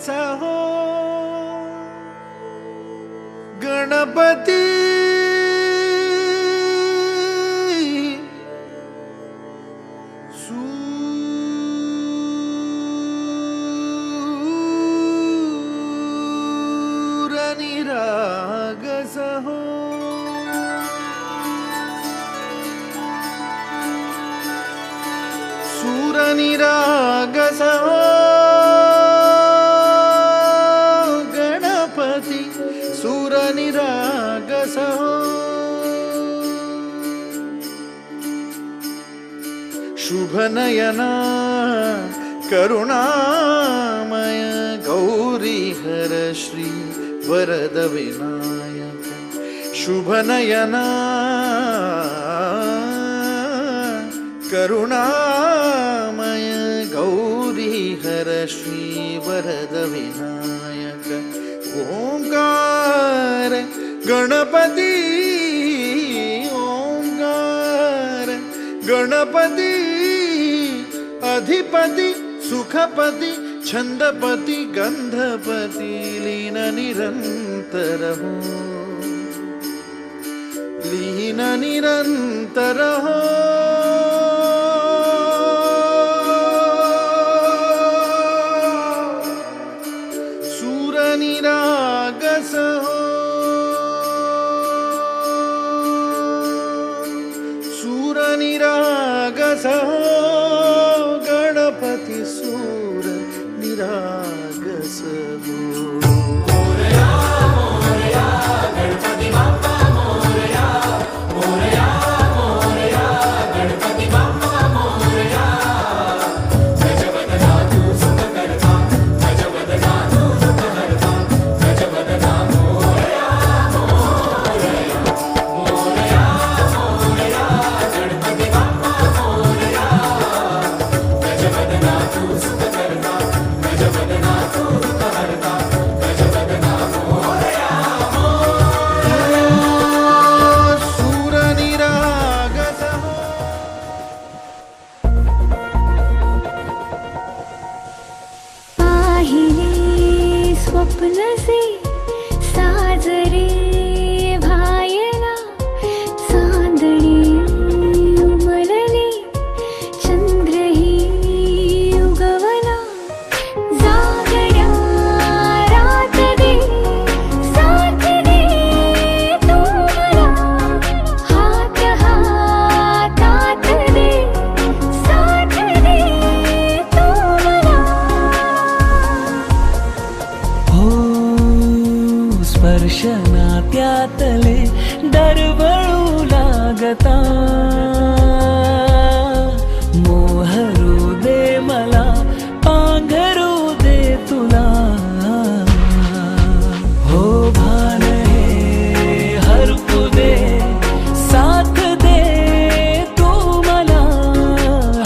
कसा हो गणपती सूरनिरागसहो सूरनिरागसहो गणपती सूरनिरागसहो शुभनयना करुणामय गौरीहर श्री वरद विनायक शुभनयना करुणामय गौरीहर श्री वरद विनायक ओंकार गणपती ओंकार गणपती अधिपति सुखपति छंदपति गंधपति लीन निरंतर हो लीन निरंतर हो सूरनिरागस हो सूरनिरागस हो गणपति सूर निरागस हो मोरया मोरया गणपति बाप्पा मोरया मोरया मोरया गणपति बाप्पा मोरया गजवदना तू सुख करता गजवदना तू दुख हरता गजवदना मोरया मोरया मोरया मोरया गणपति बाप्पा मोरया गजवदना तू सुख करता गजवदना तू दुख हरता गजवदना मोरया सूरनिरागस हो पाहिले स्वप्नसे साजरे भायला चांदणी उमलली चंद्रही उगवला जागड्या रात दे साथ दे तू मला हात हातात दे साथ दे तू मला हो स्पर्शना त्यातले दरवळू लागता मोहरू दे मला पांघरू दे तुला हो भान हे हरपू दे साथ दे तू मला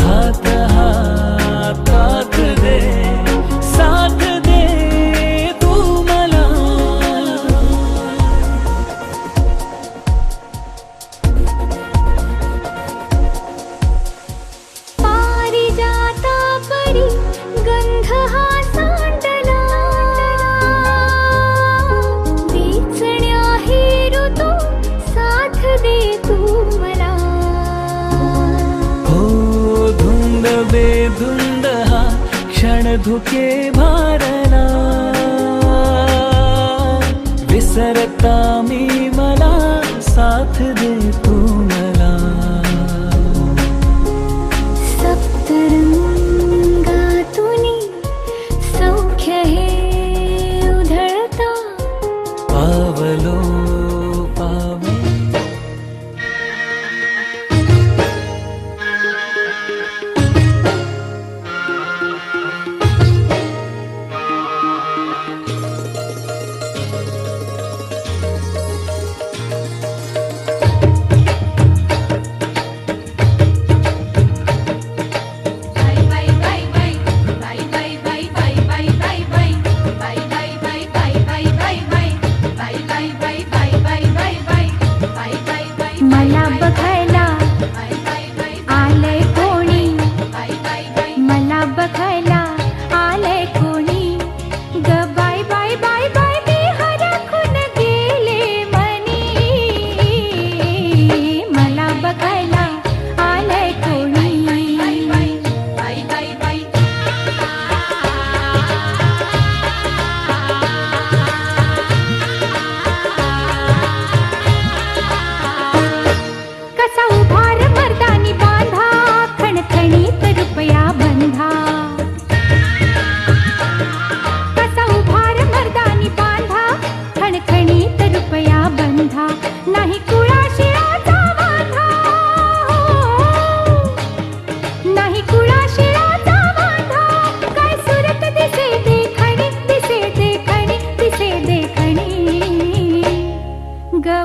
हात हातात दे साथ दे तू मला पारिजाता परी गंध हा सांडला वेचण्या हे ऋतू साथ दे तू मला हो धुंद बेधुंद हा क्षण धुके भारला विसरता मी मला साथ दे तू मला सप्तरंगातूनी सौख्य हे उधळता पावलो पावे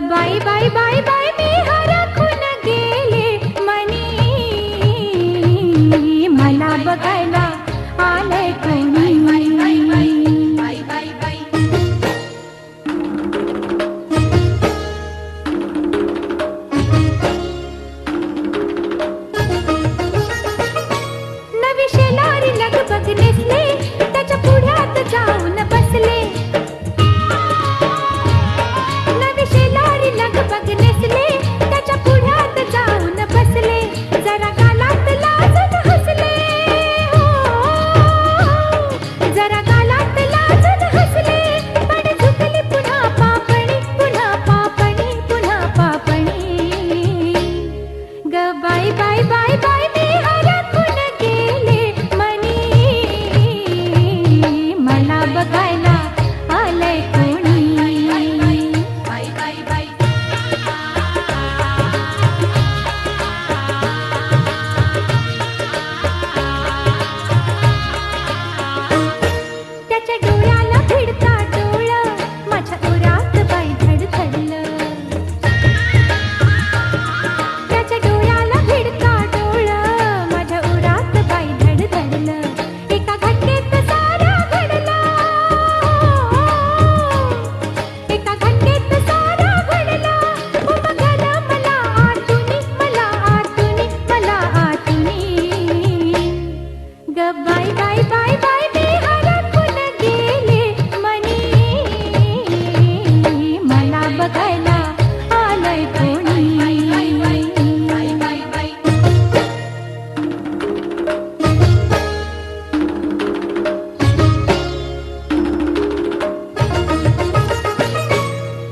बाई बाई बाई बाई मी हरखून गेले मनी, मला बघायला आलंय कोणी. नवी शेलारी लगबग नेसले, त्याच्या पुढ्यात जाऊन बसले. नवी शेलारी लगबग नेसले, त्याच्या पुढ्यात जाऊन बसले. जरा गालात लाजून हसले, हो, जरा गालात लाजून हसले. पण झुकली पुन्हा पापणी, पुन्हा पापणी, पुन्हा पापणी. ग बाई बाई बाई बाई मी हरखून गेले मनी, मला बघायला आलंय कोणी. त्याच्या डोळ्याला भिडता डोळं, माझ्या उरात बाई धडधडलं. त्याच्या डोळ्याला भिडता डोळं, माझ्या उरात बाई धडधडलं. एका घटनेत सारा घडला, एका घटनेत सारा घडला. उमगला मला आतुनी, मला आतुनी, मला आतुनी. ग बाई बाई बाई बाई मी हरखून गेले मनी, मला बघायला आलंय कोणी.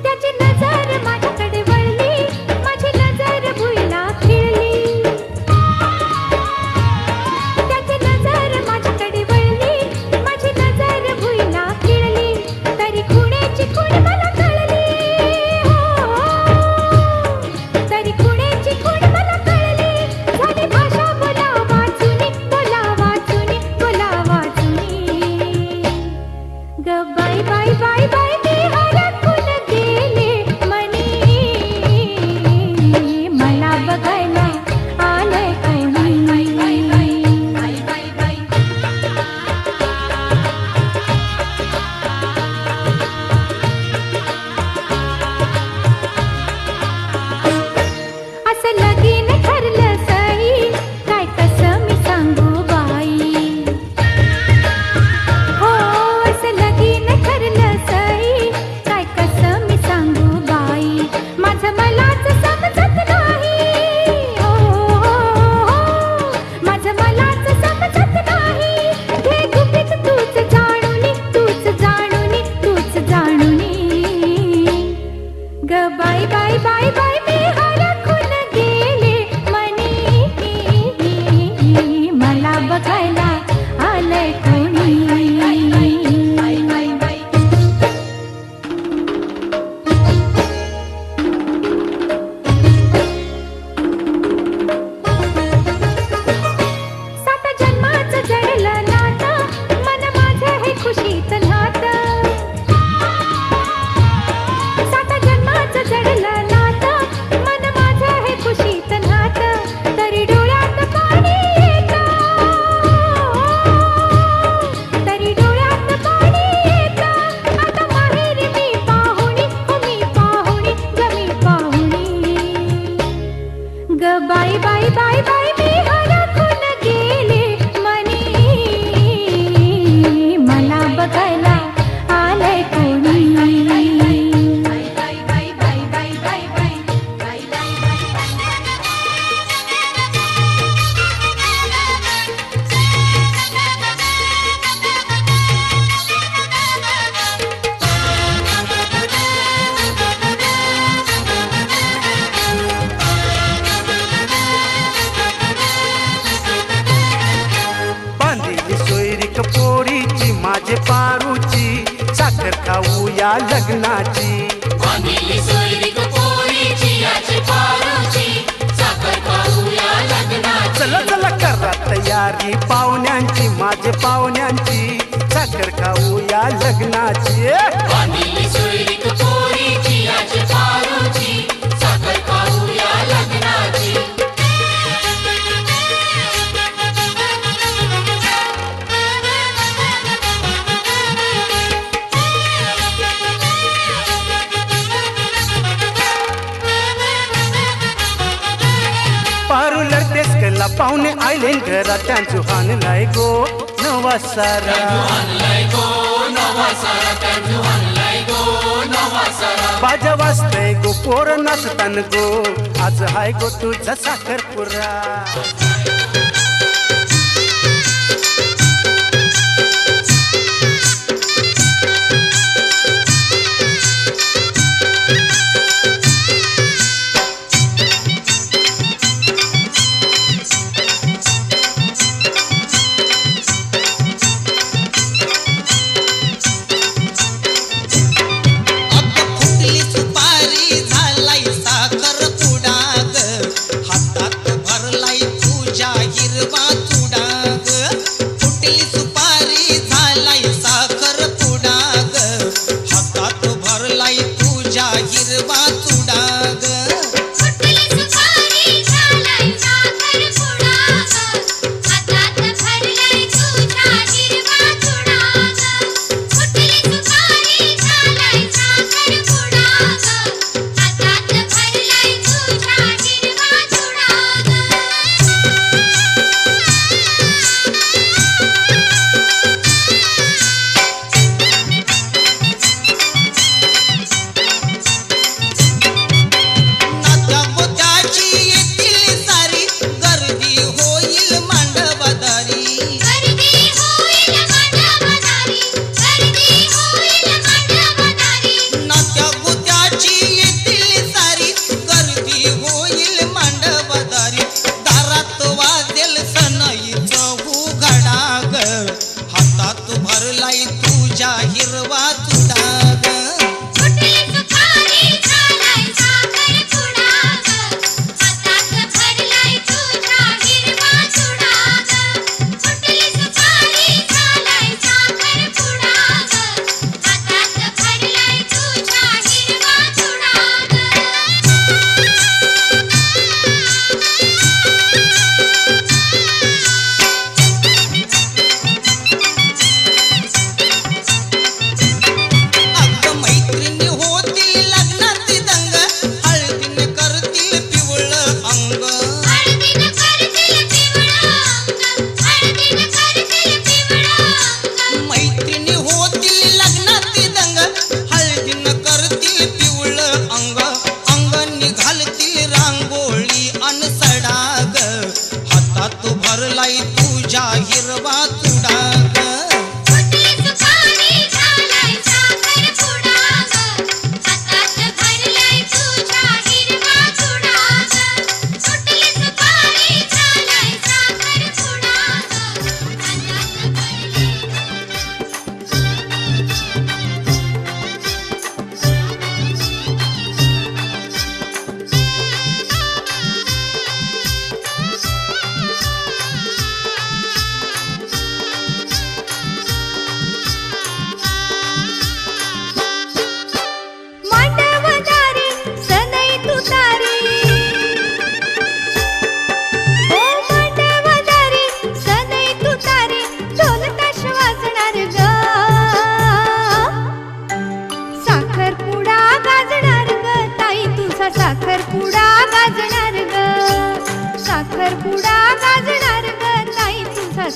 त्याची नजर माझ्याकडे वळली, माझी नजर भुईला खिळली. त्याची नजर माझ्याकडे वळली, माझी नजर भुईला खिळली. तरी खुणेची खूण मला कळली, हो, तरी खुणेची खूण मला कळली. झाली भाषा बोला वाचुनी, बोला वाचुनी, बोला वाचुनी. ग बाई बाई बाई बाई मी हरखून गेले मनी, मला बघायला आलंय कोणी. असं लगीन ठरलं सई, काय कसं मी सांगू बाई. हो, असं लगीन ठरलं सई, काय कसं मी सांगू बाई. माझं मलाच समजत नाही, हो, माझं मलाच समजत नाही. घे गुपित तूच जाणुनी, तूच जाणुनी, तूच जाणुनी. ग बाई बाई बाई बाई मी हरखून गेले मनी, मला बघायला आलंय कोणी. सात जन्माचं जडलं नातं, मन माझं हे खुशीत नातं. सात जन्माचं जडलं नातं, मन माझं हे खुशीत नातं. तरी डोळ्यात पाणी येतं, तरी डोळ्यात पाणी येतं. आता माहेरी मी पाहुणी, हो मी पाहुणी, ग मी पाहुणी. ग बाई बाई बाई बाई मी हरखून गेले मनी, मला बघायला आलंय कोणी. बांधलेली सोयरीक पोरीची, माझे पारूची, साखर खाऊ या लग्नाची. बांधलेली सोयरीक पोरीची, याची पारूची, साखर खाऊया लग्नाची. चला चला करा तयारी पाहुण्यांची, माझे पाहुण्यांची, साखर खाऊ या लग्नाची. बांधलेली सोयरीक पोरीची, याची पारूची, पाहुणे आले घरात त्यांचो हाणलाय गो नवा सारा बाजा वाजतय गो पोर नाचतान गो आज हाय गो तुझा साखरपुरा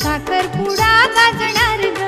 साखरपुडा गाजणार ग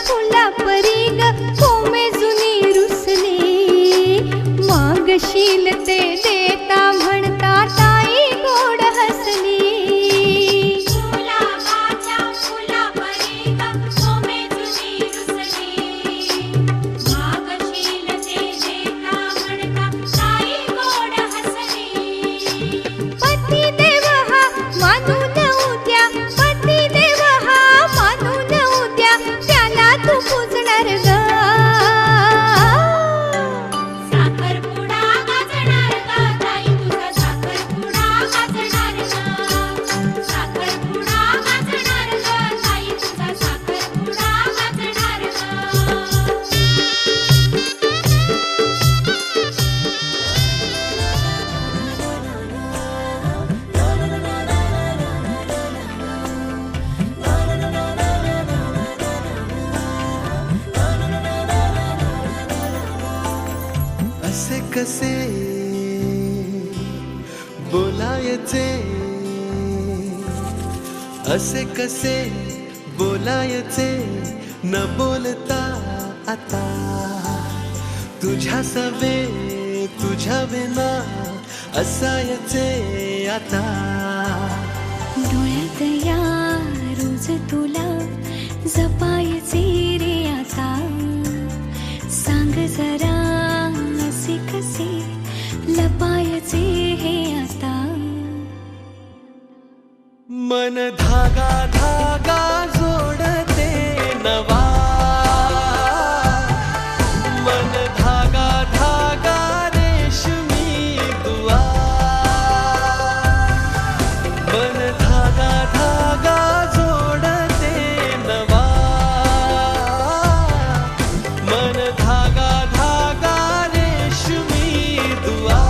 फुला परी ग कोमे जुनी रुसली मागशील ते देता म्हणता ताई गोड हसली गुलाबाच्या फुलापरी ग कोमे जुनी रुसली मागशील ते देता म्हणता ताई गोड हसली पती देव हा मानून उद्या पती देव हा मानून उद्या त्याला तू पूजणार ग साखरपुडा गाजणार ग ताई तुझा साखरपुडा गाजणार ग साखरपुडा गाजणार ग ताई तुझा साखरपुडा गाजणार ग असे कसे बोलायचे असे कसे बोलायचे न बोलता आता तुझ्या सवे तुझ्या विना असायचे आता डोळ्यात या रोज तुला जपायचे रे आता सांग जरा असे कसे लपायचे हे आता मन धागा धागा जोडते नवा मन धागा धागा रेशमी दुआ मन धागा धागा जोडते नवा मन धागा धागा रेशमी दुआ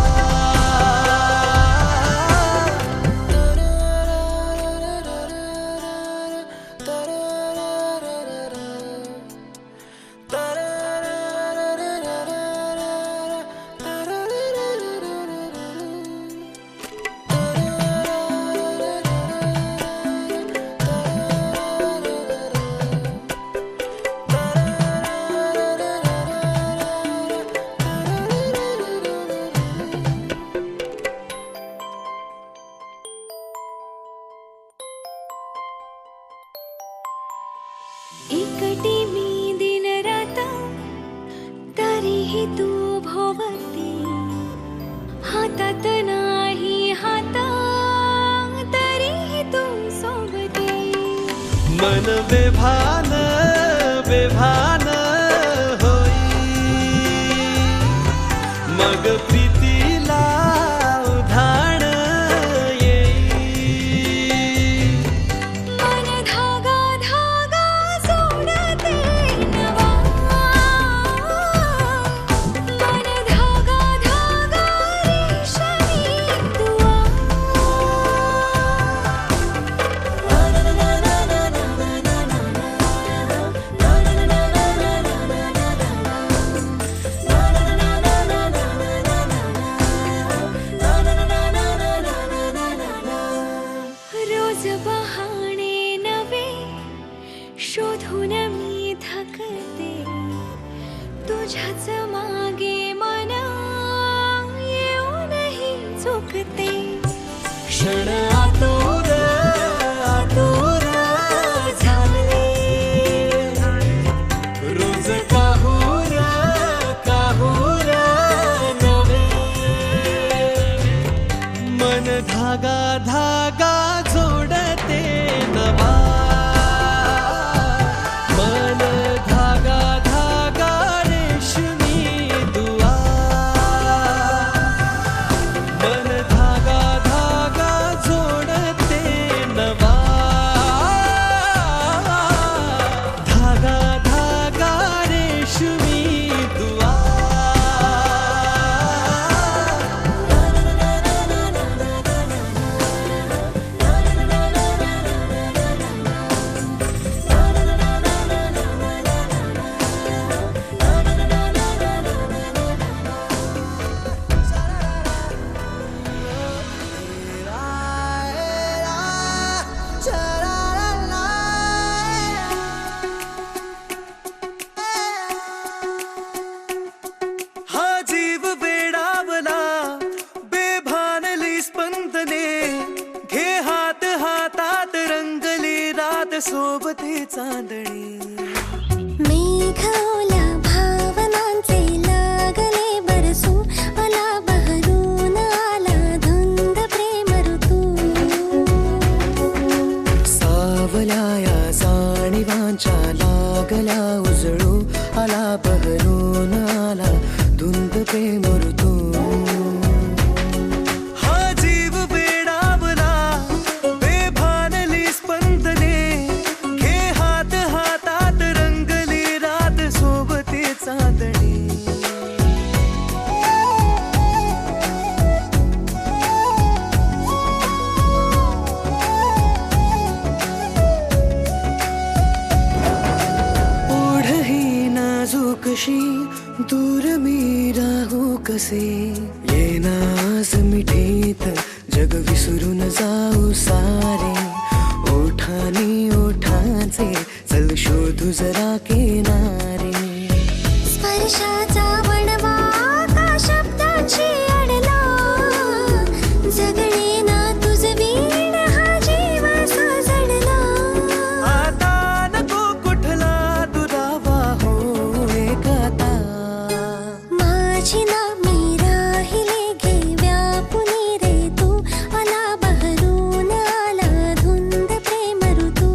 एकटी मी दिन रात तरीही तू भोवती हातात नाही हात तरीही तू सोबती मन बेभान बेभान होई मग प्रीतीला उधाण येई मन धागा धागा जोडते नवा मन धागा धागा रेशमी दुआ रोज बहाणे नवे शोधून मी थकते तुझ्याच मागे मन येऊनही चुकते क्षण आतुर आतुर झाले रोज काहूर काहूर नवे मन धागा धागा जोडते नवा मन धागा धागा रेशमी दुआ मन धागा धागा जोडते सोबती चांदणी. मेघावल्या भावनांचे लागले बरसू आला बहरून आला धुंद प्रेम ऋतू. सावल्या या जाणीवांच्या लागल्या उजळू आला बहरून आला धुंद प्रेम ऋतू. हा जीव वेडावला बेभानली स्पंदने घे हात हातात रंगली रात सोबती चांदणी. ओढही नाजूकशी दूर मी राहू कसे येना आज मिठीत जग विसरून जाऊ सारे. ओठानी ओठांचे चल शोधू जरा किनारे. स्पर्शाचा वणवा का शब्दाची अडला जगणे ना तुझ वीण हा जीव सजडला. आता नको कुठला दुरावा हो एकाता. माझी ना मी राहिले घे व्यापुनी रे तू आला बहरून आला धुंद प्रेम ऋतू.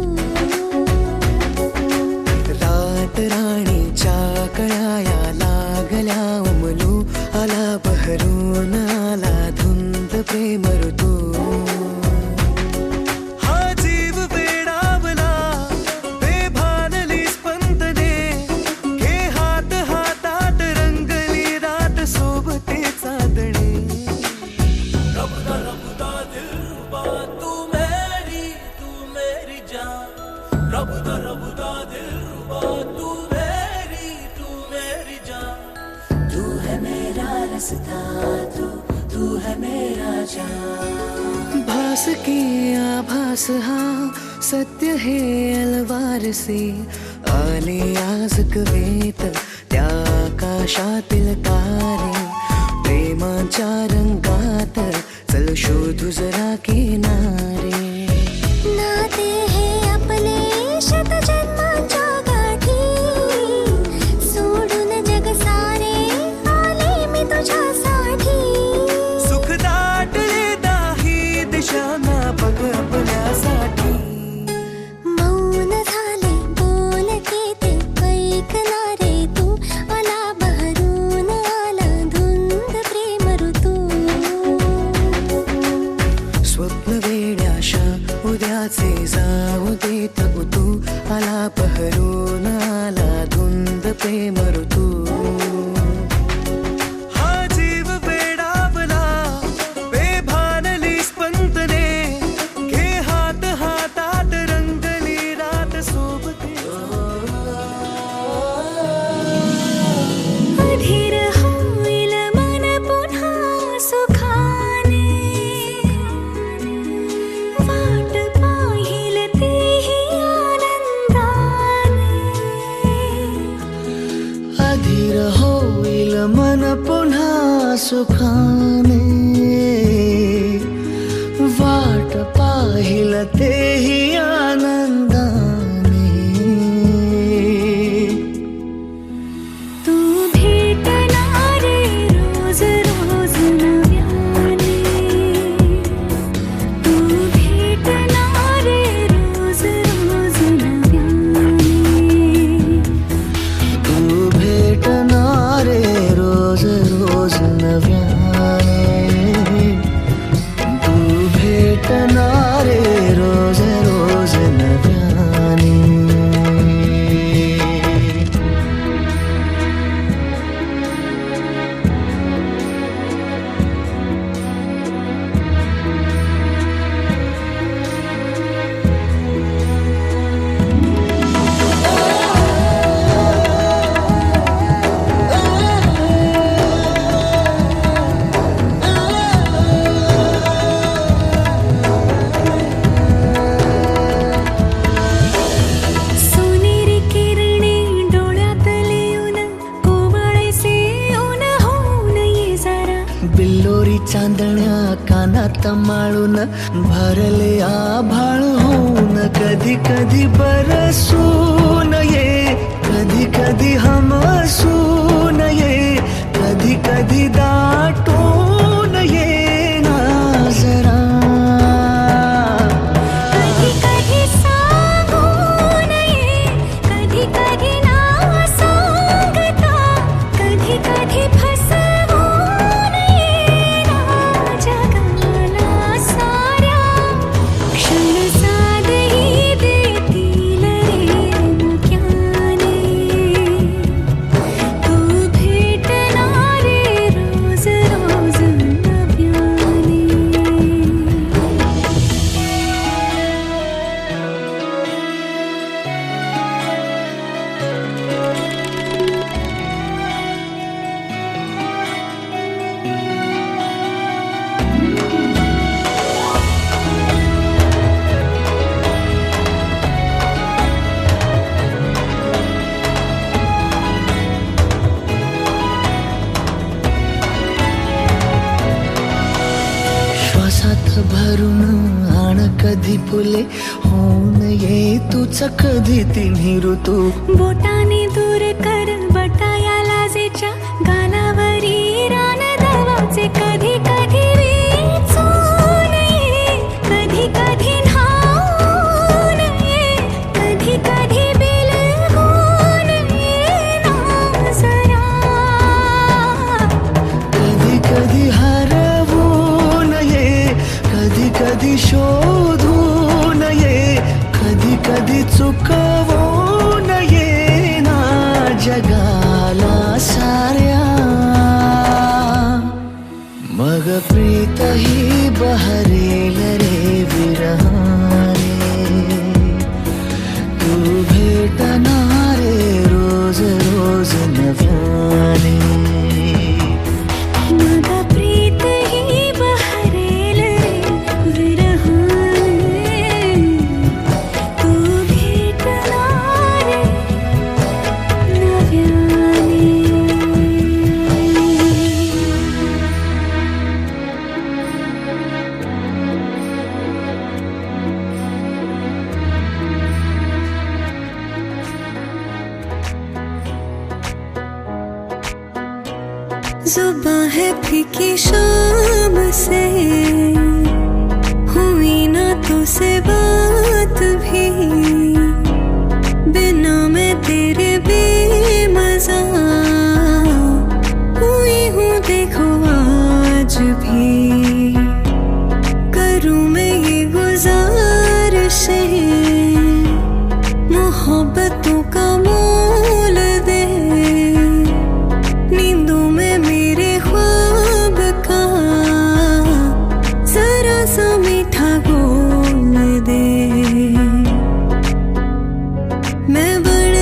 रात राणीच्या कळाया लागल्या उमलू आला बहरून आला धुंद प्रेम ऋतू. हा जीव वेडावला बेभानली स्पंदने घे हात हातात रंगली रात सोबती चांदणी. भास के आभास हा सत्य है अलवार से आले आज कवेत त्या आकाशातील तारे. प्रेमाच्या रंगात चल शोधू जरा किनारे. नाते हे आपले शतजन्माच्या गाठी सोडून जग सारे आले मी तुझ्यासाठी. सुख दाटले दाही दिशांना बघ आपल्यासाठी. मौन झाले बोलके ते ऐकणारे तू आला बहरून आला धुंद प्रेम ऋतू. स्वप्न वेड्याशा उद्याचे जाऊ देत तू आला बहरून आला धुंद प्रेम ऋतू. हा जीव वेडावला बेभानली स्पंदने घे हात हातात रंगली रात सोबती. अधीर होईल मन पुन्हा सुखाने वाट पाहिल तेही आनंदाने. अधीर होईल मन पुन्हा सुखाने वाट पाहिल तेही आनंदाने. तू भेटणारे रोज रोज नव्याने. तू भेटणारे रोज रोज नव्याने. तू भेटणारे रोज रोज नव्याने. तू भेटणारे रोज रोज चांदण्या कानात माळून भरले आभाळ होऊन कधी कधी बरसून ये, कधी कधी हमसून ये, कधी कधी दाटून ये ना जरा. कधी कधी सांगून ये, कधी कधी ना सांगता, कधी कधी फसवून ये ना जगाला साऱ्या. क्षण साधही देतील रे मुक्याने, तू भेटणार रे रोज रोज नव्याने. श्वासात भरून आण कधी फुले होऊन ये तूच कधी तिन्ही ऋतू. बोटाने दूर कर बटाया लाजेच्या गालावरी रान दवाचे. कधी कधी वेचून ये, कधी कधी न्हाऊन ये, कधी कधी बिलगून ये ना जरा. कधी कधी हरवून ये, कधी कधी शोधून ये, कधी कधी चुकवून ये ना जगाला साऱ्या. मग प्रीत ही बहरेल रे विरहाने, तू भेटणारे रोज रोज नव्याने. मग प्रीत ही बहरेल रे विरहाने, तू भेटणार रे नव्याने. जुबां है फीकी शाम से, हुई ना तुझसे बात भी, बिना मैं तेरे बेमज़ा हुई हूँ देखो आज भी. करूँ मैं ये गुज़ारिशें, मोहब्बतों का मोल दे, नींदों में मेरे ख्वाब का जरा सा मीठा घोल दे. मैं बन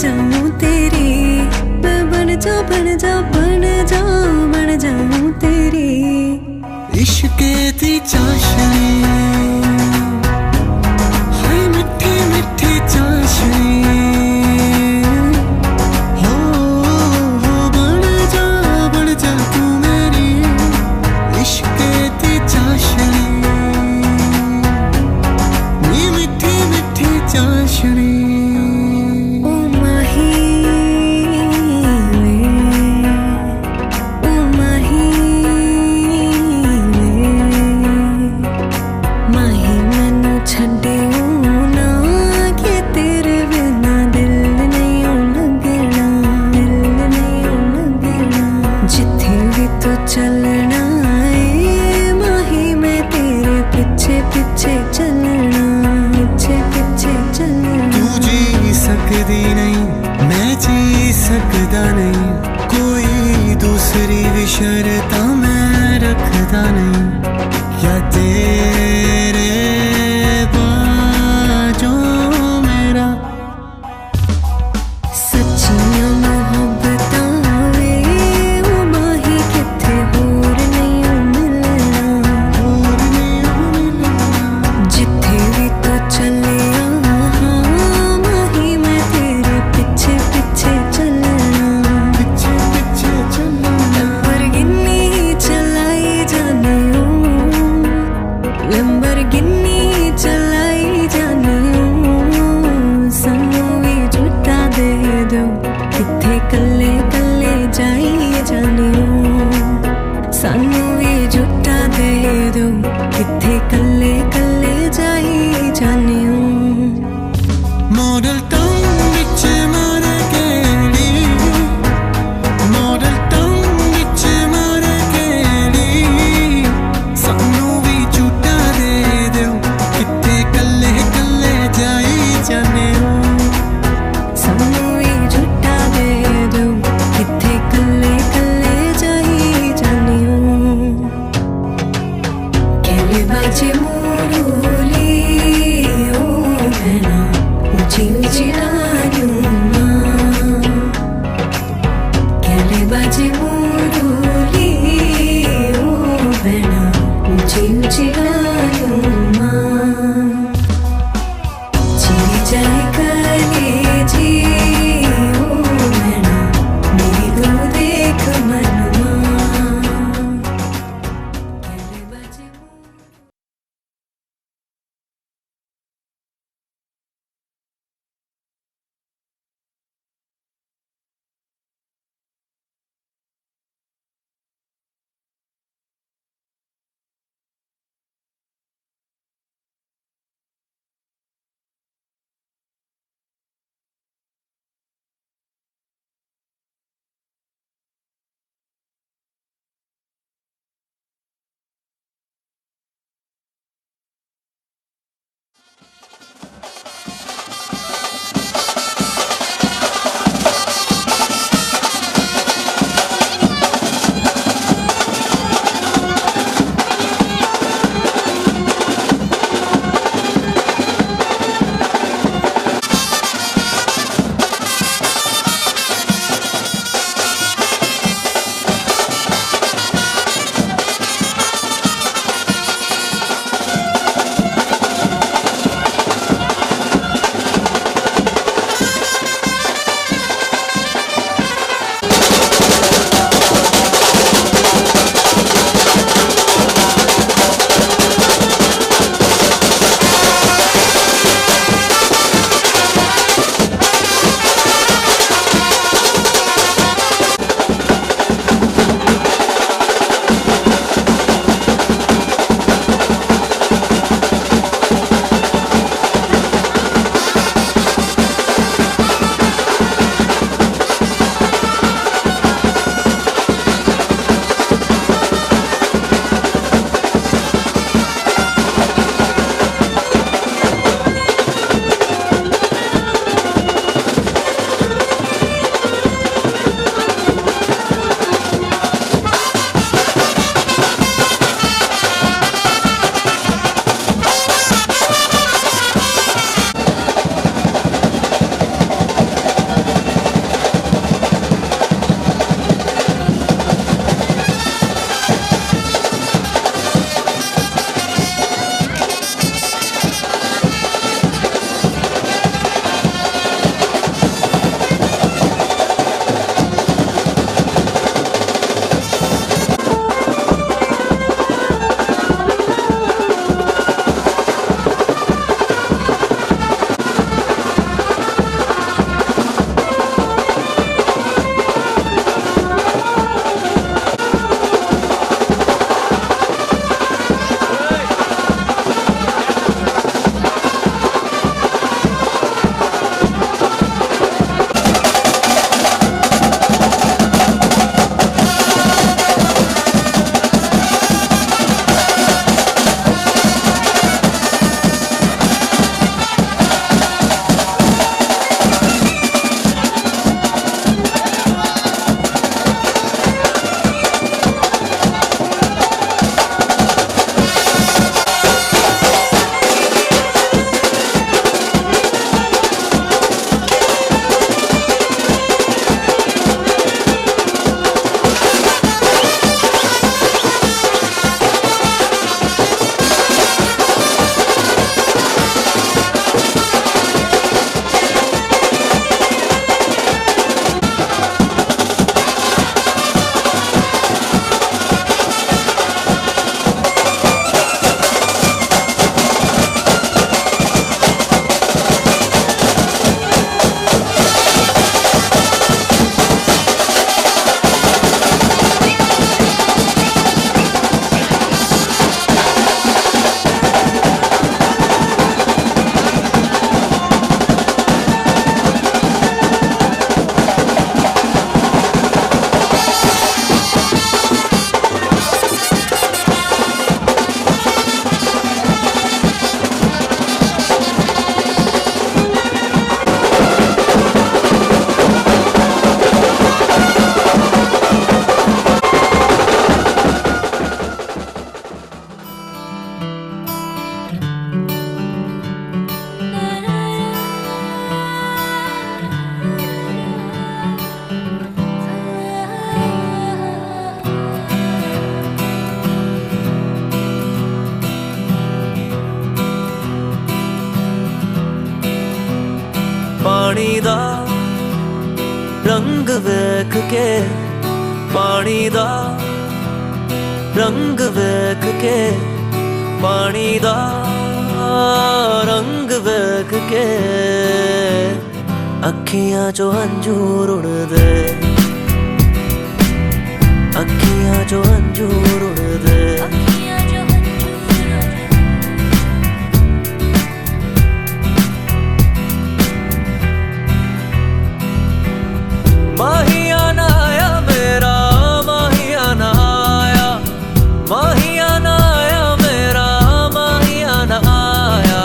जाऊं तेरी, मैं बन जाऊं तेरी. इश्क दी चाशनी, हाय मिठी मिठी चाशनी. बन जा तू मेरी इश्क दी चाशनी, नी मिठी मिठी चाशनी. ओ माही वे, ओ माही वे, माही मैनू छड्डियो ना कि तेरे बिना दिल नहीं लगना, दिल नहीं लगना. जिथे भी तू चलना है माही, मैं तेरे पीछे पीछे चलना, पीछे पीछे चलना. तू जी सकदी नहीं, मैं जी सकदा नहीं, कोई दूसरी भी शर्तां मैं रखदा नहीं. या तेरे बाजों मेरा सच्चियां मोहब्बतां वे, ओ माही किथे होर नहीं मिलना. जिथे भी तू चले माही, मैं तेरे पीछे पीछे चलना, पीछे पीछे चलना. पर गिन्नी चला रंग वेख के पानी दा, रंग वेख के पानी दा, रंग वेख के अखियां चो अंजूर उड़दे, अखियां चो अंजूर उड़दे। माहिया ना आया मेरा, माहिया ना आया, माहिया ना आया मेरा, माहिया ना आया,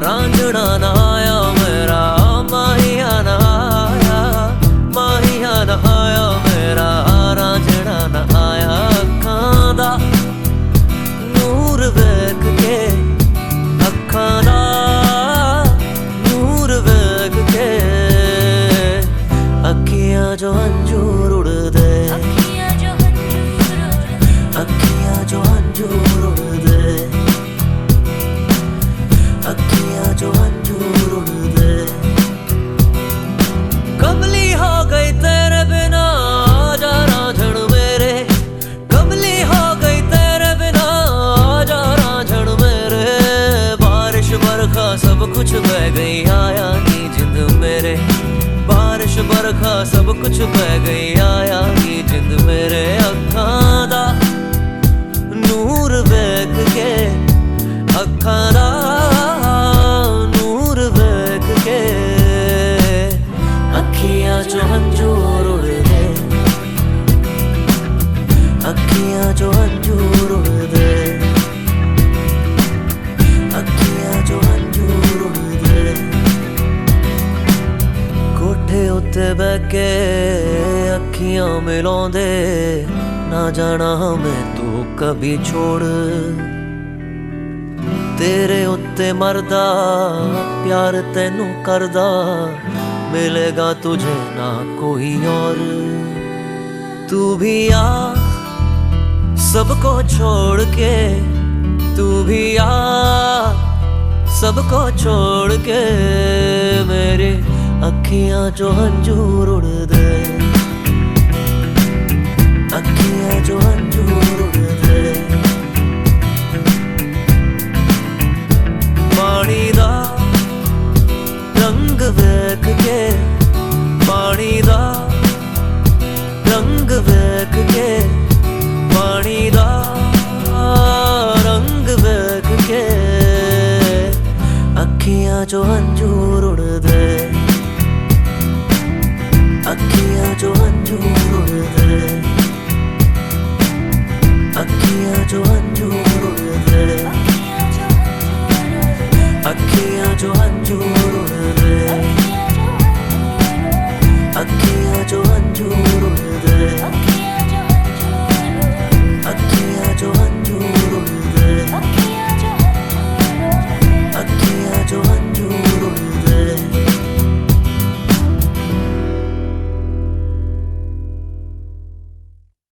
रांझना ना आया मेरा, माहिया ना आया, माहिया ना आया मेरा, रांझना ना आया। अखां दा नूर वेख के, अखां दा नूर वेख के अखियां जो अंजूर उड़दे, अखियां जो अंजूर उड़दे, अखियां जो अंजूर उड़दे। कमली हो गई तेरे बिना आजा रांझण मेरे, कमली हो गई तेरे बिना आजा रांझण मेरे। बारिश बरखा सब कुछ बह गई आया नी जिंद मेरे, बारिश बरखा सब कुछ बह गई आया नी जिंद मेरे। अखां दा नूर वेख के, अखां दा नूर वेख के अखियां चो अंजूर उड़दे, अखियां चो अंजूर उड़दे, अखियां चो अंजूर उड़दे। कोठे उत्ते बह के अखियां मिलाउंदे, ना जाना मैं तू कभी छोड़। तेरे उत्ते मरदा प्यार तैनू करदा, मिलेगा तुझे ना कोई और। तू भी आ सबको छोड़ के, तू भी आ सबको छोड़ के मेरे अखियां चो अंजूर उड़दे, अखियां चो अंजूर उड़दे।